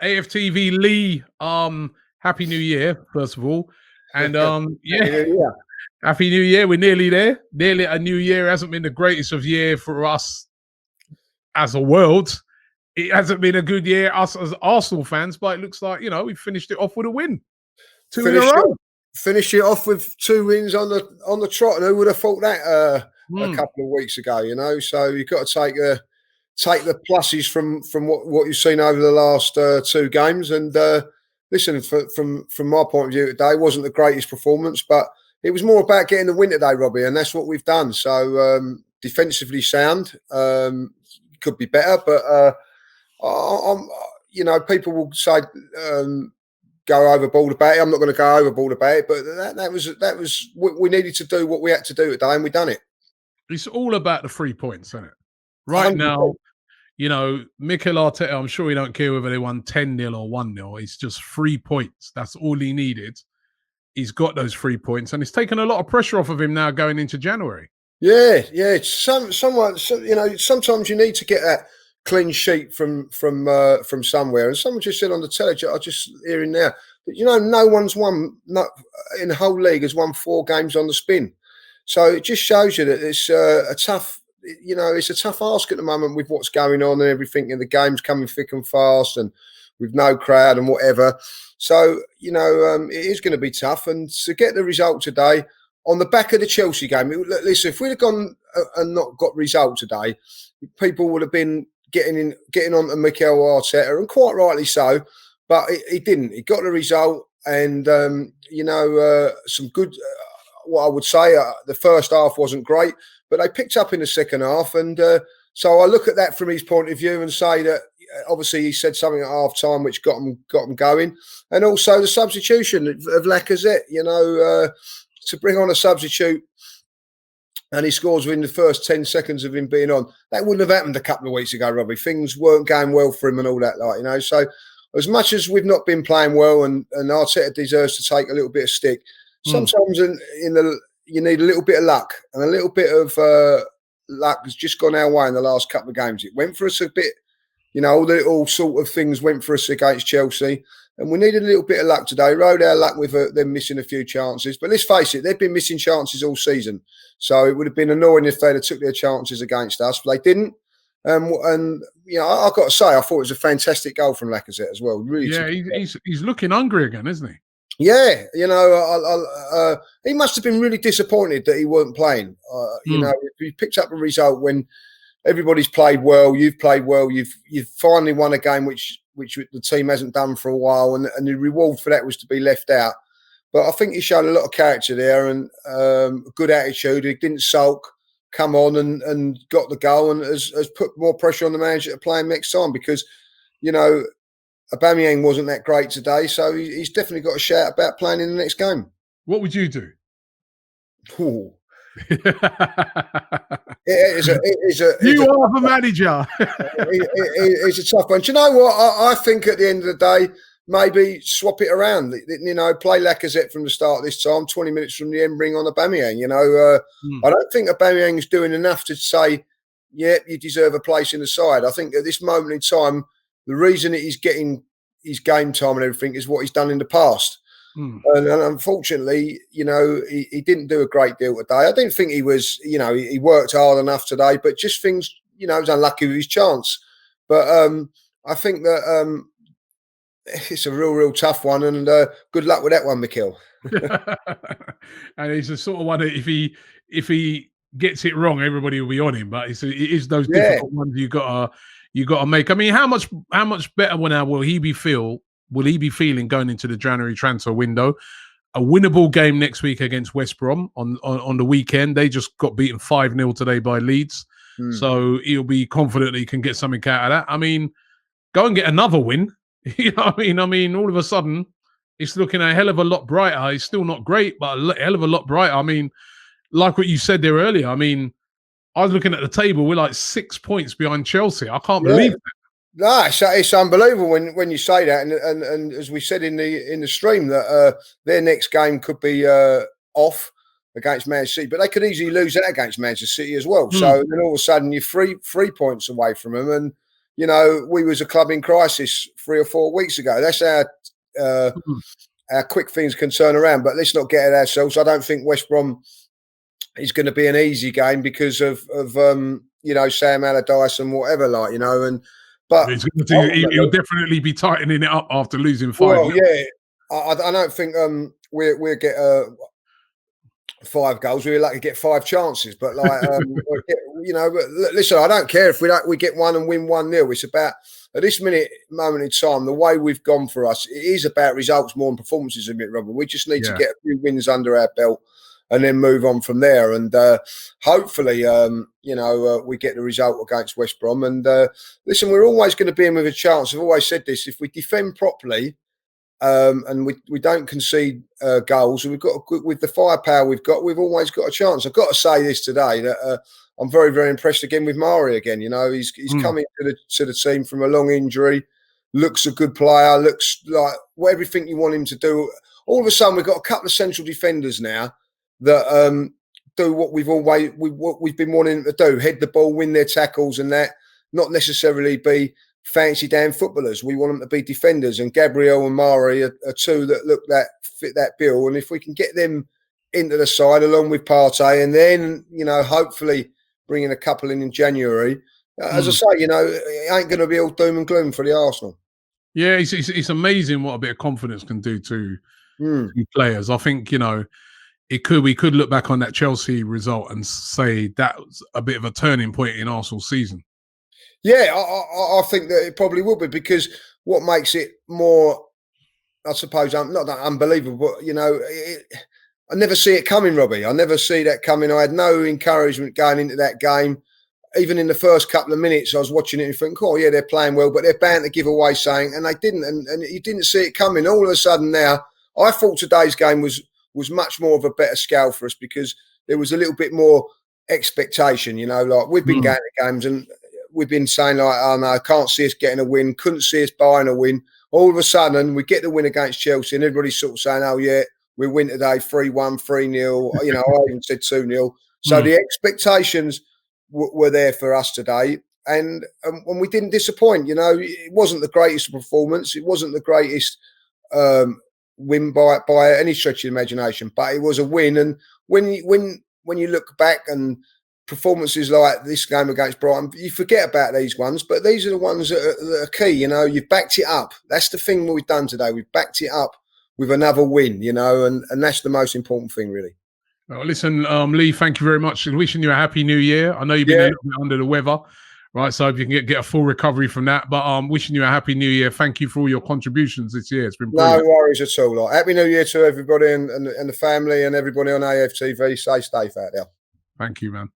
AFTV Lee, happy New Year, first of all. And yeah, happy New Year. We're nearly there. Nearly a new year. It hasn't been the greatest of year for us as a world. It hasn't been a good year, us as Arsenal fans, but it looks like, we finished it off with a win. Two in a row. Finish it off with 2 wins on the trot. And who would have thought that a couple of weeks ago, So you've got to take the pluses from what you've seen over the last 2 games. And listen, from my point of view today, it wasn't the greatest performance, but it was more about getting the win today, Robbie, and that's what we've done. So defensively sound, could be better, but people will say go overboard about it. I'm not going to go overboard about it, but that was we needed to do what we had to do today, and we done it. It's all about the 3 points, isn't it? Right 100%. Now, Mikel Arteta, I'm sure he don't care whether they won 10-0 or 1-0. It's just 3 points. That's all he needed. He's got those 3 points, and it's taken a lot of pressure off of him now going into January. Yeah. Sometimes you need to get that clean sheet from somewhere. And someone just said on the television, I just hearing now that no one's won in the whole league has won 4 games on the spin. So it just shows you that it's a tough. It's a tough ask at the moment with what's going on and everything, and the game's coming thick and fast, and with no crowd and whatever. So it is going to be tough, and to get the result today on the back of the Chelsea game. Listen, if we'd have gone and not got result today, people would have been getting on to Mikel Arteta, and quite rightly so. But he didn't. He got the result, and some good. What I would say, the first half wasn't great, but they picked up in the second half, and so I look at that from his point of view and say that obviously he said something at half time which got him going, and also the substitution of Lacazette. To bring on a substitute, and he scores within the first 10 seconds of him being on. That wouldn't have happened a couple of weeks ago, Robbie. Things weren't going well for him and all that, So as much as we've not been playing well, and Arteta deserves to take a little bit of stick, sometimes you need a little bit of luck, and a little bit of luck has just gone our way in the last couple of games. It went for us a bit, all sort of things went for us against Chelsea, and we needed a little bit of luck today. Rode our luck with them missing a few chances, but let's face it, they've been missing chances all season, so it would have been annoying if they'd have took their chances against us, but they didn't. And I've got to say, I thought it was a fantastic goal from Lacazette as well. Really, he's looking hungry again, isn't he? Yeah, he must have been really disappointed that he weren't playing. He picked up a result when everybody's played well. You've played well. You've finally won a game which the team hasn't done for a while, and the reward for that was to be left out. But I think he showed a lot of character there, and a good attitude. He didn't sulk, come on and got the goal, and has put more pressure on the manager to play him next time, because Aubameyang wasn't that great today, so he's definitely got a shout about playing in the next game. What would you do? Ooh. You are the manager. It's a tough one. Do you know what? I think at the end of the day, maybe swap it around. Play Lacazette from the start this time, 20 minutes from the end, bring on Aubameyang. I don't think Aubameyang is doing enough to say, yeah, you deserve a place in the side. I think at this moment in time, the reason that he's getting his game time and everything is what he's done in the past. And unfortunately, he didn't do a great deal today. I didn't think he was, he worked hard enough today, but just things, he was unlucky with his chance. But I think that it's a real tough one, and good luck with that one, Mikel. And he's the sort of one that if he gets it wrong, everybody will be on him. But it is those difficult ones you got to make. I mean, how much better will he be feeling going into the January transfer window? A winnable game next week against West Brom on the weekend. They just got beaten 5-0 today by Leeds. So he'll be confident that he can get something out of that. I mean, go and get another win. You know what I mean? All of a sudden, it's looking a hell of a lot brighter. It's still not great, but a hell of a lot brighter. I mean, like what you said there earlier, I mean, I was looking at the table. We're like 6 points behind Chelsea. I can't believe that. No, it's unbelievable when you say that, and as we said in the stream, that their next game could be off against Manchester City, but they could easily lose that against Manchester City as well. So then all of a sudden you're three points away from them, and you know, we was a club in crisis 3 or 4 weeks ago. That's how quick things can turn around. But let's not get at ourselves. I don't think West Brom is going to be an easy game because of you know, Sam Allardyce and whatever, like, you know, but he'll definitely be tightening it up after losing 5. Well, yeah, I don't think we'll get 5 goals. We're lucky to get 5 chances, but like you know, but listen, I don't care if we get one and win 1-0. It's about at this moment in time, the way we've gone for us, it is about results more than performances, a bit, Robert. We just need to get a few wins under our belt and then move on from there. And hopefully, you know, we get the result against West Brom. And listen, we're always going to be in with a chance. I've always said this: if we defend properly. And we don't concede goals, and we've got with the firepower we've got, we've always got a chance. I've got to say this today that I'm very, very impressed again with Mari again. You know, he's coming to the team from a long injury, looks a good player, looks like everything you want him to do. All of a sudden, we've got a couple of central defenders now that do what we've been wanting them to do: head the ball, win their tackles, and that, not necessarily be fancy damn footballers. We want them to be defenders, and Gabriel and Mari are 2 that fit that bill. And if we can get them into the side along with Partey, and then, you know, hopefully bringing a couple in January, as I say, you know, it ain't going to be all doom and gloom for the Arsenal. Yeah, it's amazing what a bit of confidence can do to players. I think, you know, we could look back on that Chelsea result and say that was a bit of a turning point in Arsenal's season. Yeah, I think that it probably will be, because what makes it more, I suppose, not that unbelievable, but, you know, I never see it coming, Robbie. I never see that coming. I had no encouragement going into that game. Even in the first couple of minutes, I was watching it and thinking, oh, yeah, they're playing well, but they're bound to give away something, and they didn't. And you didn't see it coming. All of a sudden now, I thought today's game was much more of a better scale for us, because there was a little bit more expectation, you know, like we've been going to games and we've been saying, like, oh no, I can't see us getting a win, couldn't see us buying a win. All of a sudden, we get the win against Chelsea, and everybody's sort of saying, oh yeah, we win today 3-1, 3-0. You know, I even said 2-0. So the expectations were there for us today, and we didn't disappoint. You know, it wasn't the greatest performance, it wasn't the greatest win by any stretch of the imagination, but it was a win. And when you look back and performances like this game against Brighton, you forget about these ones, but these are the ones that are key. You know, you've backed it up. That's the thing we've done today. We've backed it up with another win, you know, and that's the most important thing, really. Well, listen, Lee, thank you very much. Wishing you a happy new year. I know you've been a little bit under the weather, right? So if you can get a full recovery from that, but wishing you a happy new year. Thank you for all your contributions this year. It's been brilliant. No worries at all. Like, happy new year to everybody and the family and everybody on AFTV. Stay safe out there. Thank you, man.